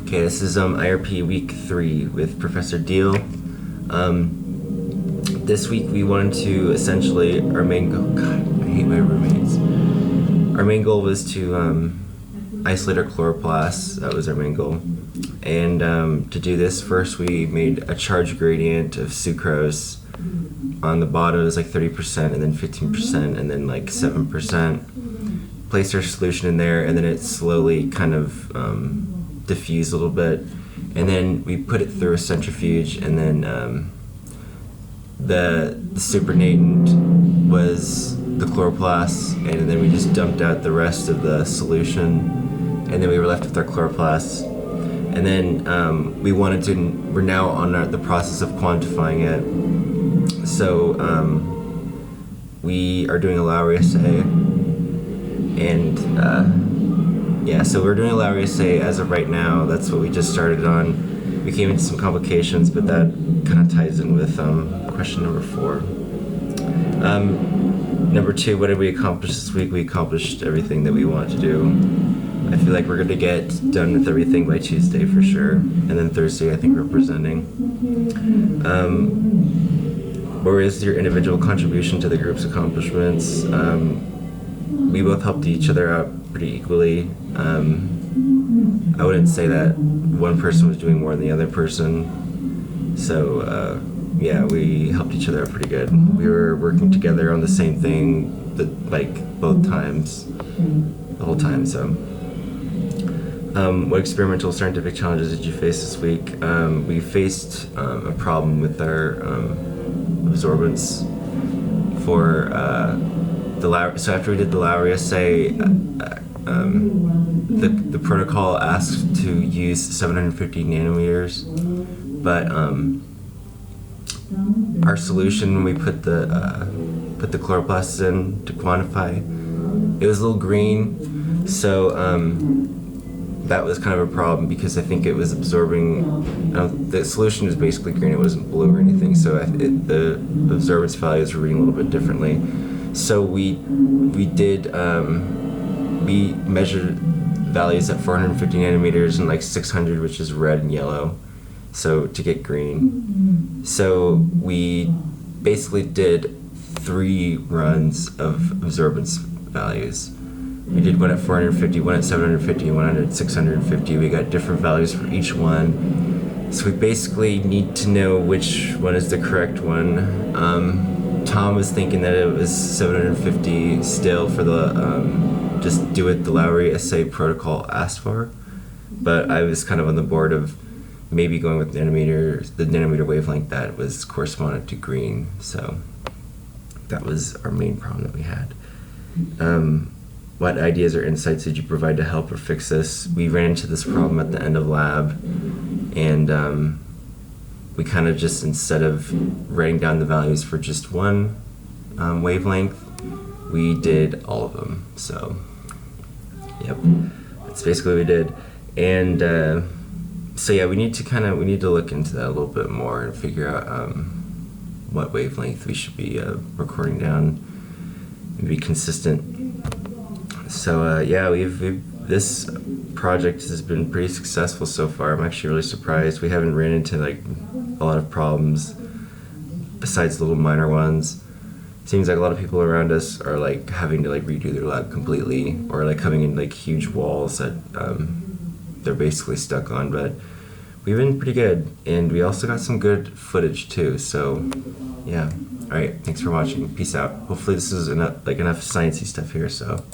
Okay, this is IRP week 3 with Professor Deal. This week we wanted to essentially, our main goal, God, I hate my roommates. Our main goal was to isolate our chloroplasts. That was our main goal. And to do this, first we made a charge gradient of sucrose. On the bottom it was like 30% and then 15% and then like 7%. Placed our solution in there and then it slowly kind of diffused a little bit. And then we put it through a centrifuge and then the supernatant was the chloroplasts, and then we just dumped out the rest of the solution, and then we were left with our chloroplasts. And then we're now on the process of quantifying it. So we are doing a Lowry assay, and so we're doing a Lowry assay as of right now. That's what we just started on. We came into some complications, but that kind of ties in with question number 4. Number 2, what did we accomplish this week? We accomplished everything that we wanted to do. I feel like we're going to get done with everything by Tuesday for sure. And then Thursday, I think we're presenting. Where is your individual contribution to the group's accomplishments? We both helped each other out pretty equally. I wouldn't say that one person was doing more than the other person. So, we helped each other out pretty good. We were working together on the same thing, both times, the whole time, so. What experimental scientific challenges did you face this week? We faced a problem with our absorbance for the Lowry. So after we did the Lowry assay, the protocol asked to use 750 nanometers, but our solution, when we put the chloroplasts in to quantify, it was a little green, so that was kind of a problem because I think it was absorbing. The solution is basically green; it wasn't blue or anything, so the absorbance values were reading a little bit differently. So we measured values at 450 nanometers and like 600, which is red and yellow, so to get green. So we basically did 3 runs of absorbance values. We did one at 450, one at 750, and one at 650. We got different values for each one. So we basically need to know which one is the correct one. Tom was thinking that it was 750 still for the just do it the Lowry assay protocol asked for, but I was kind of on the board of maybe going with the nanometer wavelength that was corresponded to green. So that was our main problem that we had. What ideas or insights did you provide to help or fix this? We ran into this problem at the end of lab, and we kind of just, instead of writing down the values for just one wavelength, we did all of them. So, yep, that's basically what we did. And we need to look into that a little bit more and figure out what wavelength we should be recording down and be consistent. So this project has been pretty successful so far. I'm actually really surprised. We haven't ran into a lot of problems besides little minor ones. Seems like a lot of people around us are having to redo their lab completely, or coming in huge walls that they're basically stuck on. But we've been pretty good, and we also got some good footage too. So yeah. All right. Thanks for watching. Peace out. Hopefully this is enough sciencey stuff here. So.